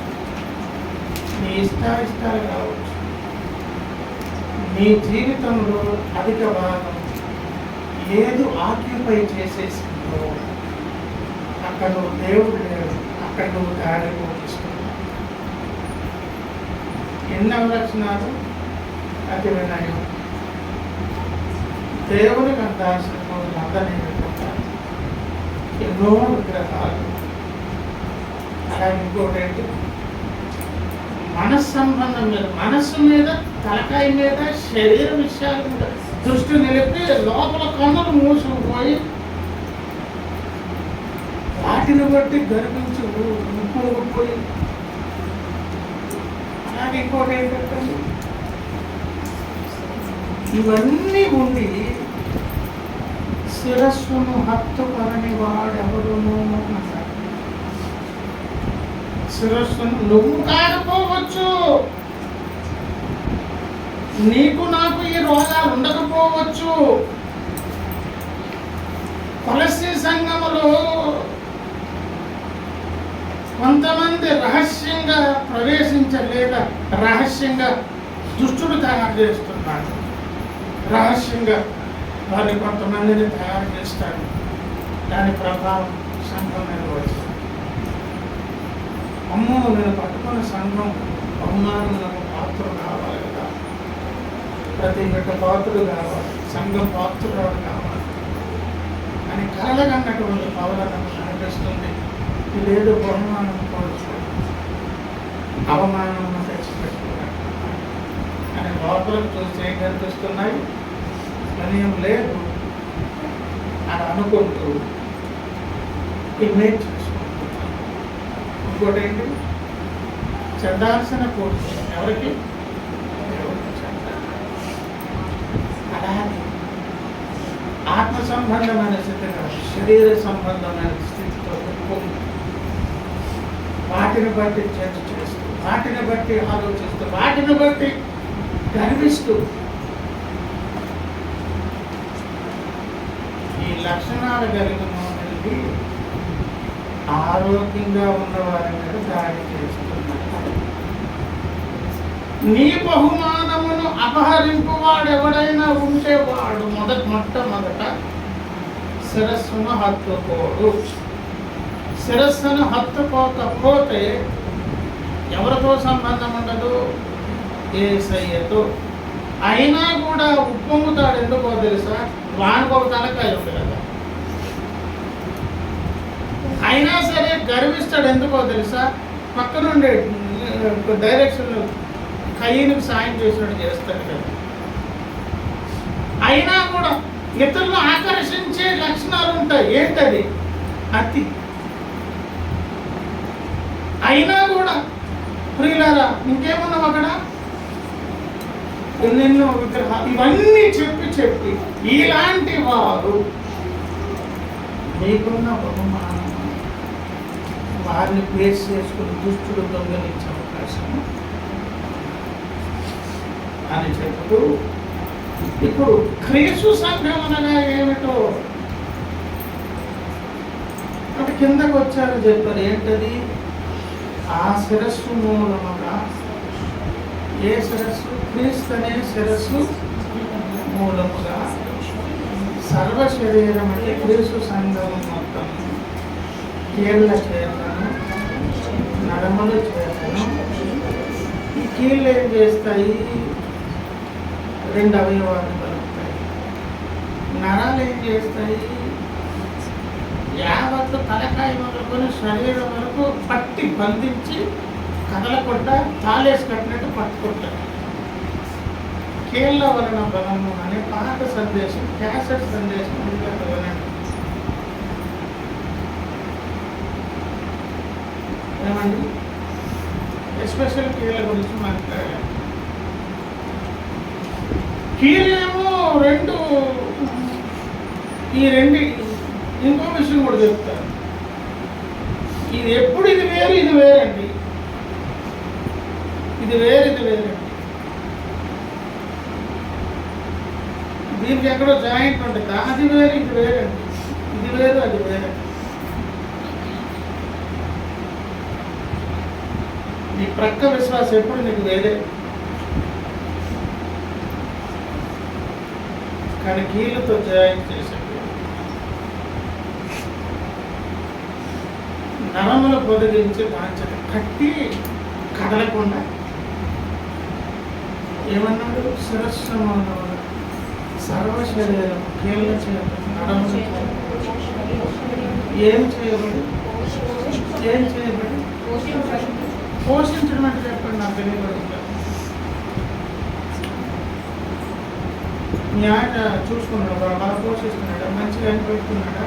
నీ ఇష్టాలు కావచ్చు. నీ జీవితంలో అధిక భాగం ఏది ఆక్యుపై చేసేసిందో అక్కడ నువ్వు దేవుడు లేడు, అక్కడ నువ్వు దారి పోషిస్తున్నావు. ఎన్ని అవలక్షణాలు? అతి వినయం, దేవునికి అందాల్సిన అందరినీ పెట్టుకుంటారు, ఎన్నో విగ్రహాలు. అలాగే ఇంకోటి ఏంటి? మనస్సంబంధం మీద, మనస్సు మీద, తలకాయ మీద, శరీర విషయాల మీద దృష్టి నిలిపి లోపల కన్నులు మూసుకుపోయి వాటిని బట్టి గర్వించి ముక్కుపోయి. అలాగే ఇంకోటి ఏంటంటే ఇవన్నీ ఉండి శిరస్సును హత్తుకొనని వాడెవడును అన్నారు. శిరస్సును నువ్వు కాకపోవచ్చు, నీకు నాకు ఈ రోగాలు ఉండకపోవచ్చు. తులసి సంఘములో కొంతమంది రహస్యంగా ప్రవేశించలేక రహస్యంగా దుష్టుడు తయారు చేస్తున్నాడు. రహస్యంగా వారిని కొంతమందిని తయారు చేస్తాడు. దాని ప్రభావం సంఘం మీద వచ్చింది. అమ్మో, నేను పట్టుకున్న సంఘం బహుమానములకు పాత్రలు కావాలి కదా, ప్రతి బిడ్డ పాత్రలు కావాలి, సంఘం పాత్రలు కావాలి అని కలగన్నటువంటి పౌలను అనిపిస్తుంది. ఇదేదో బహుమానం కోరుకోవాలి, అవమానం తెచ్చిపెట్టుకున్నాడు అని లోపలకు చూసి ఏం కనిపిస్తున్నాయి? స్మరణీయం లేదు అని అనుకుంటూ ఇమేజ్ చేసుకుంటున్నాను. ఇంకోటి ఏంటి? చెందాల్సిన కోరిక ఎవరికి? అలాగే ఆత్మ సంబంధమైన స్థితి కాదు, శరీర సంబంధమైన స్థితితో వాటిని బట్టి చర్చ చేస్తూ, వాటిని బట్టి ఆలోచిస్తూ, వాటిని బట్టి గర్విస్తూ ఈ లక్షణాలు కలిగిన వారికి ఆరోగ్యంగా ఉన్న వారి మీద దాడి చేస్తున్నారు. నీ బహుమానమును అపహరింపు వాడు ఎవడైనా ఉంటే వాడు మొట్టమొదట శిరస్సును హత్తుకోడు. శిరస్సును హత్తుకోకపోతే ఎవరితో సంబంధం ఉండదు? యేసయ్యతో. అయినా కూడా ఉప్పొంగుతాడు. ఎందుకో తెలుసా? వానికి ఒక తలకాయ ఉంది కదా. అయినా సరే గర్విస్తాడు. ఎందుకో తెలుసా? పక్కనుండే డైరెక్షన్ కయ్యనికి సాయం చేసినట్టు చేస్తాడు కదా. అయినా కూడా ఇతరులను ఆకర్షించే లక్షణాలు ఉంటాయి. ఏంటది? అతి. అయినా కూడా ప్రియులారా, ఇంకేమున్నాం అక్కడ? ఎన్నెన్నో విగ్రహాలు. ఇవన్నీ చెప్పి చెప్పి ఇలాంటి వారు మీకున్న బహుమానం వారిని ప్లేస్ చేసుకుని దుష్టుడు దొంగలించే అవకాశం అని చెప్తూ, ఇప్పుడు క్రీస్తు సంఘం అనగా ఏమిటో అంటే కిందకు వచ్చారు చెప్పారు. ఏంటది? ఆ శిరస్సు మూలముగా, ఏ శిరస్సు? క్రీస్తు అనే శిరస్సు మూలముగా సర్వ శరీరం అంటే క్రీస్తు సంఘం మొత్తం కీళ్ళ చేతను, నరముల చేతను. ఈ కీళ్ళు ఏం చేస్తాయి? 2 అవయవాలు కలుగుతాయి. నరాలు ఏం చేస్తాయి? యావత్తు తలకాయ మొదలుకొని శరీరం వరకు పట్టి బంధించి కదలకుండా తాళేసి కట్టినట్టు పట్టుకుంటారు. కీళ్ళ వలన బలము అనే పాత సందేశం, క్యాసెట్ సందేశం వినండి. ఏమండి? ఎస్పెషల్ కీళ్ళ గురించి మాట్లాడాలి. కీళ్ళేమో 2, ఈ 2 ఇంకో విషయం కూడా చెప్తారు. ఇది ఎప్పుడు ఇది వేరు ఇది వేరండి, ఇది వేరు ఇది వేరండి. దీనికి ఎక్కడో జాయింట్ ఉంటుంది, అది వేరు ఇది వేరండి, ఇది వేరు అది వేరే. నీ ప్రక్క విశ్వాసం ఎప్పుడు నీకు వేరే. కానీ కీళ్ళతో జాయింట్ చేసే నరములు పొదిగించి దాంచట కట్టి కదలకుండా ఏమన్నాడు? శిరస్సు సర్వ శరీరం కీళ్ళ చేత నరములు ఏం చేయబడి పోషించడం అంటే చెప్పండి, నాకు తెలియబడుతుంది. మీ ఆయన చూసుకున్నాడు, బాగా పోషిస్తున్నాడా, మంచిగా అనిపెడుతున్నాడా,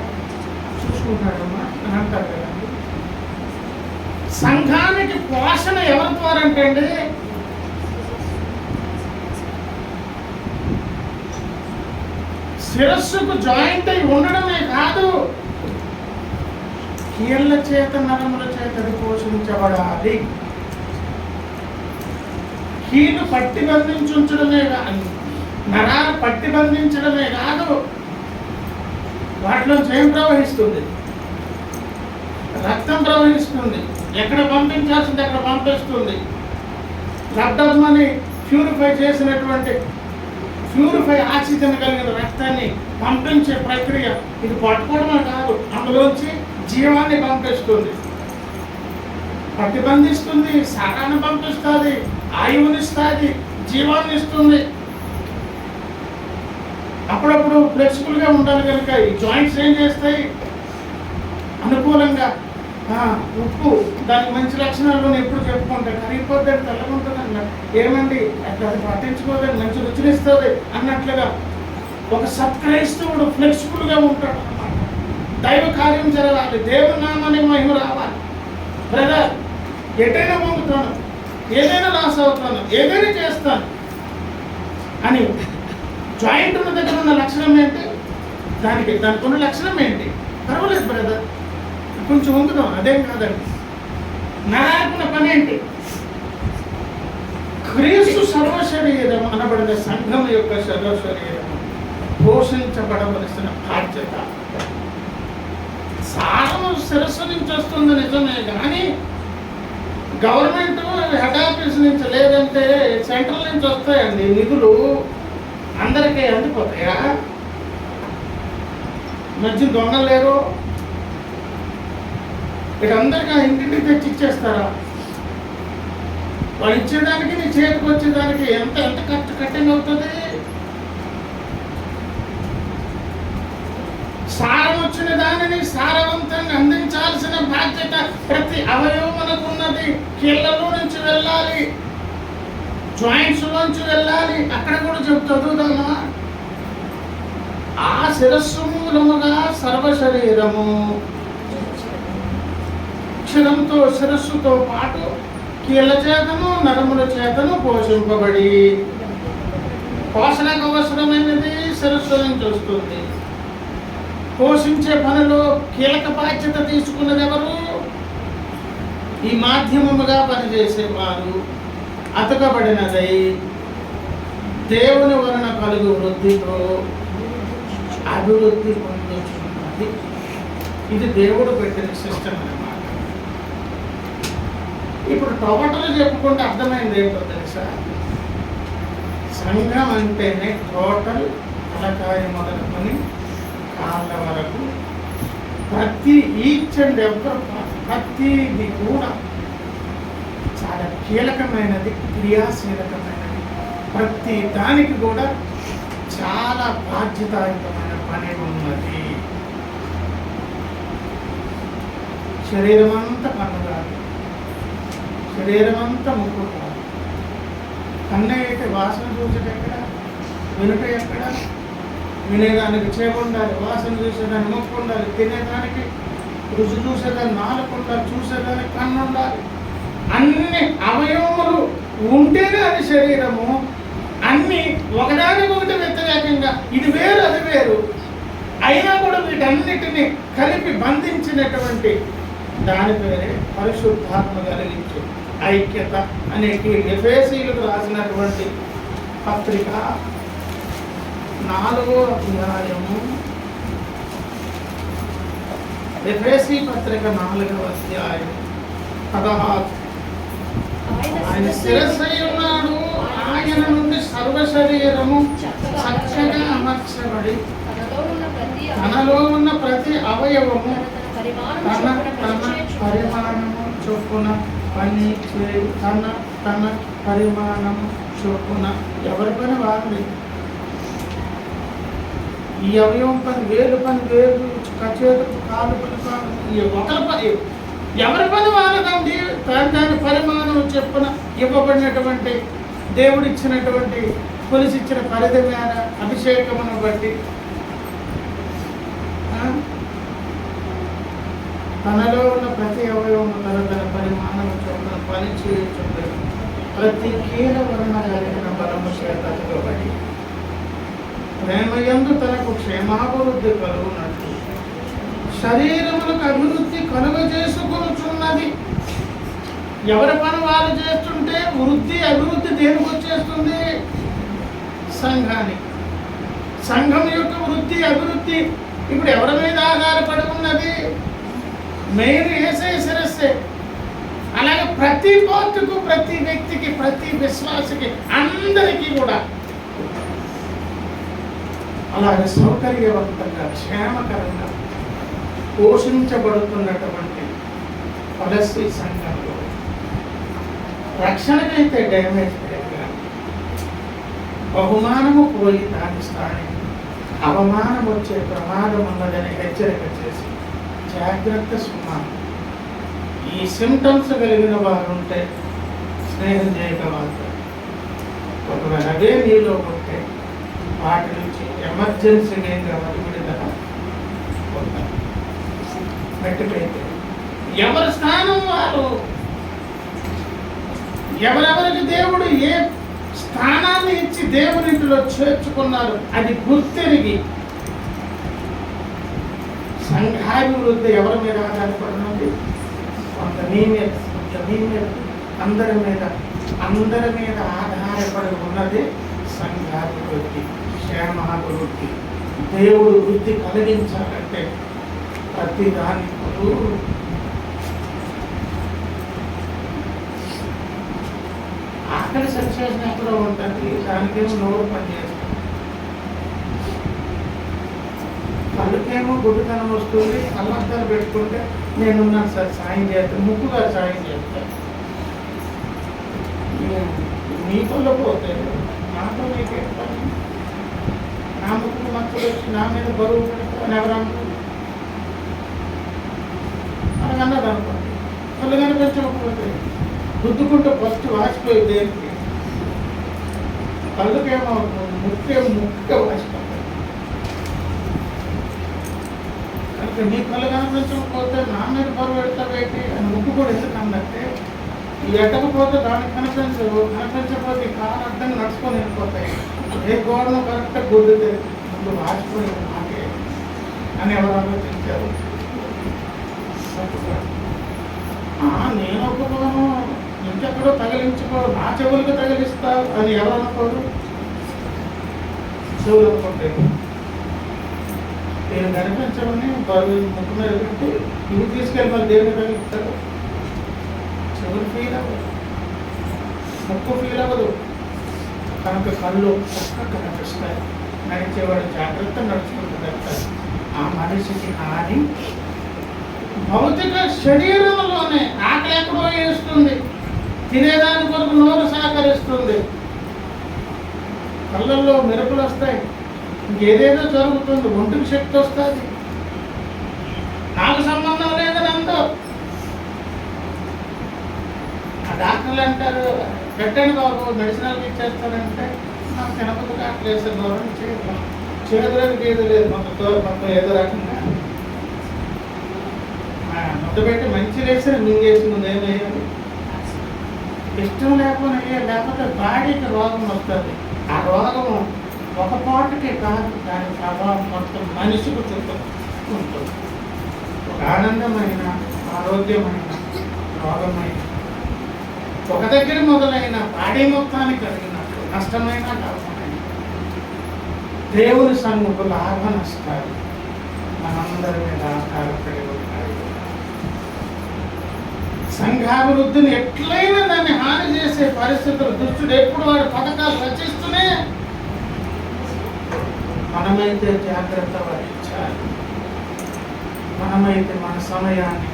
చూసుకుంటున్నాడమ్మా అని అంటారు కదండి. సంఘానికి పోషణ ఎవరి ద్వారా అంటే అండి, శిరస్సుకు జాయింట్ అయి ఉండడమే కాదు, కీళ్ళ చేత నరముల చేత పోషించబడాలి. కీళ్ళు పట్టి బంధించడమే కాదు, నరాలు పట్టి బంధించడమే కాదు, వాటిలో ఏం ప్రవహిస్తుంది? రక్తం ప్రవహిస్తుంది. ఎక్కడ పంపించాల్సింది అక్కడ పంపిస్తుంది. రక్తాన్ని ప్యూరిఫై చేసినటువంటి ప్యూరిఫై ఆక్సిజన్ కలిగిన రక్తాన్ని పంపించే ప్రక్రియ ఇది. పట్టుకోవడమే కాదు, అందులోంచి జీవాన్ని పంపిస్తుంది, ప్రతిబంధిస్తుంది, సారాన్ని పంపిస్తుంది, ఆయువునిస్తుంది, జీవాన్ని ఇస్తుంది. అప్పుడప్పుడు ఫ్లెక్సిబుల్గా ఉండాలి కనుక ఈ జాయింట్స్ ఏం చేస్తాయి? అనుకూలంగా ఉప్పు దానికి మంచి లక్షణాలను ఎప్పుడు చెప్పుకుంటాయి. కరిగిపోద్దని తెల్లగుంటుందన్న ఏమండి అట్లా అది పట్టించుకోదని మంచి రుచినిస్తుంది అన్నట్లుగా ఒక సత్క్రైస్తవుడు ఫ్లెక్సిబుల్గా ఉంటాడు అన్నమాట. దైవ కార్యం జరగాలి, దేవుని నామానికి మహిమ రావాలి. బ్రదర్, ఎటైనా పొందుతాను, ఏదైనా లాస్ అవుతాను, ఏదైనా చేస్తాను అని జాయింట్ ఉన్న దగ్గర ఉన్న లక్షణం ఏంటి? దానికి ఉన్న లక్షణం ఏంటి? పర్వాలేదు బ్రదర్, కొంచెం ఉంటున్నాం, అదేం కాదండి. నరాకున్న పని ఏంటి? క్రీస్తు సర్వశరీరం అనబడిన సంఘం యొక్క సర్వశరీరం పోషించబడవలసిన బాధ్యత. సారము శిరస్సు నుంచి వస్తుంది నిజమే, కానీ గవర్నమెంట్ హెడ్ ఆఫీస్ నుంచి లేదంటే సెంట్రల్ నుంచి వస్తాయండి నిధులు. అందరికీ అందిపోతాయా? మధ్య దొంగలు లేరు, వీళ్ళందరికీ ఇంటింటికి తెచ్చి ఇచ్చేస్తారా? వాళ్ళు ఇచ్చేదానికి నీ చేతికి వచ్చేదానికి ఎంత ఎంత ఖర్చు కట్టింగ్ అవుతుంది? సారం వచ్చిన దానిని సారవంతంగా అందించాల్సిన బాధ్యత ప్రతి అవయవమునకు ఉన్నది. కీళ్ళలో నుంచి వెళ్ళాలి, జాయింట్స్ లోంచి వెళ్ళాలి. అక్కడ కూడా చదువుదామా? ఆ శిరస్సు మూలముగా సర్వశరీరము, అక్షరంతో శిరస్సుతో పాటు కీళ్ళ చేతను నరముల చేతను పోషింపబడి పోషణకు అవసరమైనది శిరస్సు నుంచి వస్తుంది. పోషించే పనిలో కీలక బాధ్యత తీసుకున్నది ఎవరు? ఈ మాధ్యమముగా పనిచేసేవారు. అతకబడినదై దేవుని వలన కలుగు వృద్ధితో అభివృద్ధి పొందుతున్నది. ఇది దేవుడు పెట్టిన సిస్టమ్ అన్నమాట. ఇప్పుడు టోటల్ చెప్పుకుంటే అర్థమైంది ఏంటో తెలుసా? సంఘం అంటేనే టోటల్ తలకాయ మొదలుకొని కాళ్ళ వరకు ప్రతి ఈచ్ అండ్ ఎవర్ ప్రతిది కూడా చాలా కీలకమైనది, క్రియాశీలకమైనది. ప్రతి దానికి కూడా చాలా బాధ్యతాయుతమైన పని ఉన్నది. శరీరం అంతా కన్ను కాదు, శరీరం అంతా ముక్కు కాదు. కన్ను అయితే వాసన చూసేది ఎక్కడ, వినుట ఎక్కడ? వినేదానికి చెవి ఉండాలి, వాసన చూసేదానికి ముక్కు ఉండాలి, తినేదానికి రుచి చూసేదాన్ని నాలుగు ఉండాలి, చూసేదానికి కన్ను ఉండాలి. అన్ని అవయవములు ఉంటేనే అది శరీరము. అన్ని ఒకదానికొకటి వ్యతిరేకంగా ఇది వేరు అది వేరు అయినా కూడా వీటన్నిటిని కలిపి బంధించినటువంటి దాని పేరే పరిశుద్ధాత్మ కలిగించు ఐక్యత అనే ఎఫెసీయులకు రాసినటువంటి పత్రిక 4వ అధ్యాయము. ఎఫెసీ పత్రిక 4వ అధ్యాయం 16. ఆయన శిరస్సై ఉన్నాడు, ఆయన నుండి సర్వ శరీరము చక్కగా అమర్చబడి తనలో ఉన్న ప్రతి అవయవము తన పరిమాణము చొప్పున పని చేయి. తన పరిమాణము చొప్పున ఎవరి పని వారు. ఈ అవయవం పని వేలు, పని వేలు, చేతులు, కాలు పని కాదు. ఒకరి పని ఎవరి పని వారదండి. దాని పరిమాణం చెప్పున ఇవ్వబడినటువంటి దేవుడిచ్చినటువంటి కొలిసిచ్చిన పరిధి మీద అభిషేకమును బట్టి తనలో ఉన్న ప్రతి అవయవం తన పరిమాణం చొప్పున పని చేయుచుండదు. ప్రతి కీల వలన కలిగిన బలము చేతబడి ప్రేమయందు తనకు క్షేమాభివృద్ధి కలుగునట్లు శరీరములకు అభివృద్ధి కలుగజేసుకొనుచున్నది. ఎవరి పని వారు చేస్తుంటే వృద్ధి అభివృద్ధి దేనికి వచ్చేస్తుంది? సంఘానికి. సంఘం యొక్క వృద్ధి అభివృద్ధి ఇప్పుడు ఎవరి మీద ఆధారపడి ఉన్నది? మెయిన్ యేసే శిరస్సే. అలాగే ప్రతి పార్టీకు, ప్రతి వ్యక్తికి, ప్రతి విశ్వాసకి, అందరికీ కూడా అలాగే సౌకర్యవంతంగా క్షేమకరంగా పోషించబడుతున్నటువంటి కొలస్సీ సంఘంలో రక్షణకైతే డ్యామేజ్ లేక బహుమానము పోయి దాని స్థానం అవమానం వచ్చే ప్రమాదం ఉన్నదని హెచ్చరిక చేసి జాగ్రత్త సుమారు. ఈ సిమ్టమ్స్ కలిగిన వారు ఉంటే స్నేహం చేయగలరు. ఒకవేళ అదే నీలో ఉంటే వాటి నుంచి ఎమర్జెన్సీగా విడుదల పొందాలి. గట్టికైతే ఎవరి స్థానం వారు, ఎవరెవరికి దేవుడు ఏ స్థానాన్ని ఇచ్చి దేవునింటిలో చేర్చుకున్నారు అది గుర్తెరిగి సంఘాభివృద్ధి ఎవరి మీద ఆధారపడినది? కొంత నీ మీద, కొంత నీ మీద, అందరి మీద ఆధారపడి ఉన్నది సంఘాభివృద్ధి, క్షేమాభివృద్ధి. దేవుడు వృద్ధి కలిగించాలంటే ప్రతి దానికి ఆకలి సక్సెస్ ఎప్పుడో ఉంటుంది, దానికేమో నోరు పనిచేస్తుంది. కళ్ళకేమో గుడ్డుతనం వస్తుంది, కళ్ళద్దాలు పెట్టుకుంటే నేనున్నాను సార్ సాయం చేస్తాను, ముక్కుగా సాయం చేస్తాను. మీ పనులు పోతే నాతో నీకే పని? నా ముక్కు మచ్చలు వచ్చి నా మీద బరువు పెడతాను ఎవరన్నా మనకన్నది అనుకోండి. కళ్ళు కనిపించకపోతే గుద్దుకుంటూ ఫస్ట్ వాచిపోయి దేనికి? కళ్ళకేమో ముఖ్య వాచిపోతాయి. కనుక నీ కళ్ళు కనిపించకపోతే నా మీద బరువు పెడతావేంటి అని ముక్కు కూడా ఎందుకు అన్నట్టే ఎట్టకపోతే దానికి కనిపించవు, కనిపించకపోతే ఈ కాలు అర్థంగా నడుచుకొని వెళ్ళిపోతాయి. ఏ గోడను కరెక్ట్గా గుద్దితే ముందు వాచిపోయి నాకే అని ఎవరు ఆలోచించారు? నేను ఒప్పుకోను, ఇంకెక్కడో తగిలించుకో, నా చెవులకు తగిలిస్తావు అని ఎవరు అనుకోరు? చెవులు అనుకుంటే నేను కనిపించమని బరువు ముక్కు మీద పెట్టి ఇవి తీసుకెళ్ళి మళ్ళీ దేవుని తగిలిస్తారు. చెవులు ఫీల్ అవ్వదు, ముక్కు ఫీల్ అవ్వదు, కనుక కళ్ళు చక్కగా కనిపిస్తాయి. నడిచేవాడు జాగ్రత్త నడుచుకుంటూ ఆ మనిషికి హాని భౌతిక శరీరంలోనే. ఆకలి ఎక్కడో వేస్తుంది, తినేదాని కొరకు నోరు సహకరిస్తుంది, కళ్ళల్లో మెరుపులు వస్తాయి, ఇంకేదేదో జరుగుతుంది, ఒంటికి శక్తి వస్తుంది. నాకు సంబంధం లేదని అందరూ ఆ డాక్టర్లు అంటారు, పెట్టండి బాబు మెడిసినల్కి ఇచ్చేస్తారంటే నాకు తినకపోతే అట్లా వేసే దూరం చేదులకు ఏది లేదు, మొత్తం ఏదో రకంగా ముద్ద పెట్టి మంచి వేసిన మింగేసి ముందు ఏమయ్యాలి. ఇష్టం లేకపోతే బాడీకి రోగం వస్తుంది. ఆ రోగం ఒక పాటుకే కాదు, దాని ప్రభావం మొత్తం మనిషికి చుట్టూ ఉంటుంది. ఒక ఆనందమైన, ఆరోగ్యమైన, రోగమైన ఒక దగ్గర మొదలైన బాడీ మొత్తానికి కలిగినట్లు నష్టమైన లాభమైన దేవుని సన్ముఖ లాభ నష్టాలు మనందరి మీద ఆధారపడి ఉంటాయి. సంఘాభివృద్ధిని ఎట్లయినా దాన్ని హాని చేసే పరిస్థితులు దుష్టుడు ఎప్పుడు వాడి పథకాలు రచిస్తూనే, మనమైతే జాగ్రత్త వహించాలి. మనమైతే మన సమయాన్ని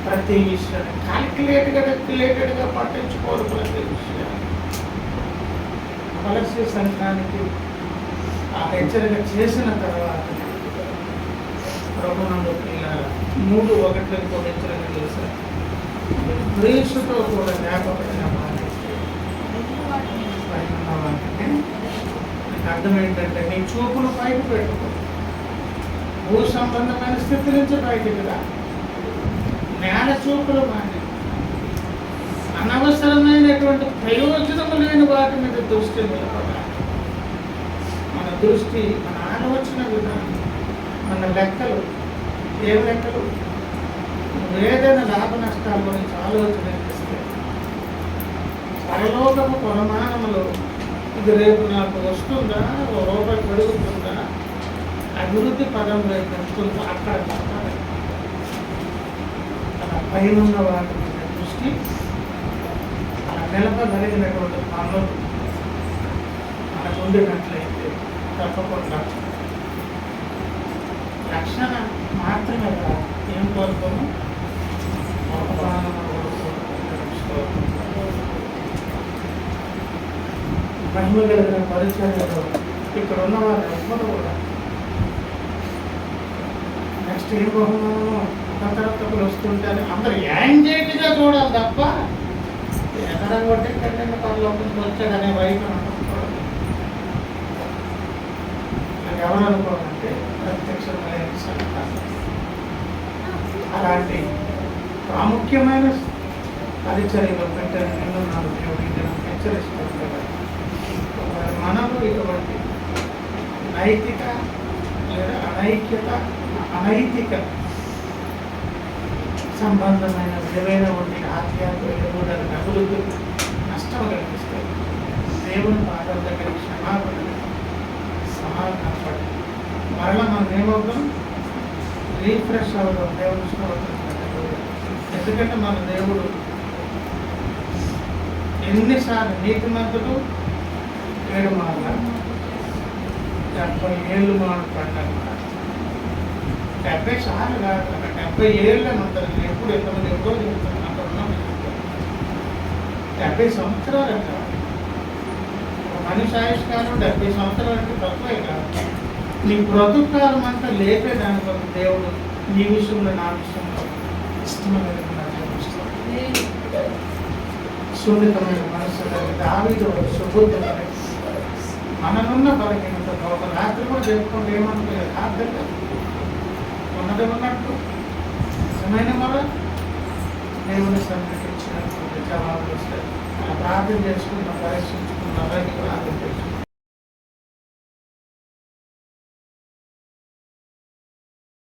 ప్రతి విషయాన్ని క్యాల్కులేటెడ్గా పట్టించుకోరు. ప్రతి విషయాన్ని వలస సంఘానికి ఆ హెచ్చరిక చేసిన తర్వాత ప్రభునందు పిల్లల 3:1 హెచ్చరిక చేశారు. ప్రేసుతో కూడా జ్ఞాపకమైన వాటికి నాకు అర్థం ఏంటంటే, నీ చూపును పైకి పెట్టుకో, భూ సంబంధమైన స్థితి నుంచి బయటికి రా. నేల చూపులు మాని అనవసరమైనటువంటి ప్రయోజనము లేని వాటి మీద దృష్టి నిలబడాలి. మన దృష్టి, మన ఆలోచన విధానం, మన లెక్కలు, ఏం లెక్కలు, ఏదైనా లాభ నష్టాల గురించి ఆలోచన చేస్తే పరలోకపు ప్రమాణములు ఇది రేపు నాకు వస్తుందా, రూపాయి పెరుగుతుందా, అభివృద్ధి పదం రేపు వస్తుందా, అక్కడ చెప్పాలి. అలా పైన వాటి మీద దృష్టి, అలా నిలపగలిగినటువంటి పనులు మనకు ఉండినట్లయితే తప్పకుండా రక్షణ మాత్రమే కాదు, ఏం కోరుకోము, మహిమ కలిగిన పరిచయంలో ఇక్కడ ఉన్న వారు ఎవ్వరు కూడా నెక్స్ట్ ఏం బహుమానమో కొత్తలు వస్తుంటారు అందరు యాంగ్జైటీగా చూడాలి తప్ప ఎక్కడ కొట్టే కంటే పరలోకంలో వచ్చాడనే వైపు అనుకోవడం. ఎవరు అనుకోవాలంటే ప్రత్యక్షమైన అలాంటి ప్రాముఖ్యమైన పరిచర్యలో పెట్టని నేను నాకు దేవుడికి హెచ్చరిస్తున్నాను. మనము ఇటువంటి నైతిక లేదా అనైతిక సంబంధమైన విలువైన వంటి ఆధ్యాత్మిక ఎదుగుదలకు అభివృద్ధికి నష్టం కలిగిస్తాయి. దేవుని పాదం దగ్గర క్షమాపణ సమాధానపడి మరలా మనం ఏమవుతాం, రీఫ్రెష్ అవుతాం దేవుని స్తోత్రం. ఎందుకంటే మన దేవుడు ఎన్నిసార్లు నీతిమంతుడు 7 మార్ల 70 ఏళ్ళు పడ్డారు. 70 సార్లు కాదు, 70 ఏళ్ళు అని ఉంటుంది. ఎప్పుడు ఎంతమంది ఎప్పుడో చెప్తాను, అక్కడ ఉన్నాం 70 సంవత్సరాలు అంట. మనిషి ఆయుష్కాలం 70 సంవత్సరాలు అంటే తక్కువే కాదు. నీ బ్రతుకాలం అంతా లేపేదాని కొరకు దేవుడు నీ విషయంలో నా విషయంలో ఇష్టమైన సున్నితమైన మనసు దావీదు సుబుద్ధి మననున్న బలహీనత ఒక రాత్రి కూడా చెప్పుకుంటే ఏమనుకోలేదు. రాత్రిగా ఉన్నది ఉన్నట్టు నిజమైన మన దేవుని సన్నిధించినటువంటి జవాబులు వస్తాయి. మనం ప్రార్థన చేసుకున్న పరీక్షించుకున్నారా నీకు ఆలోచించు.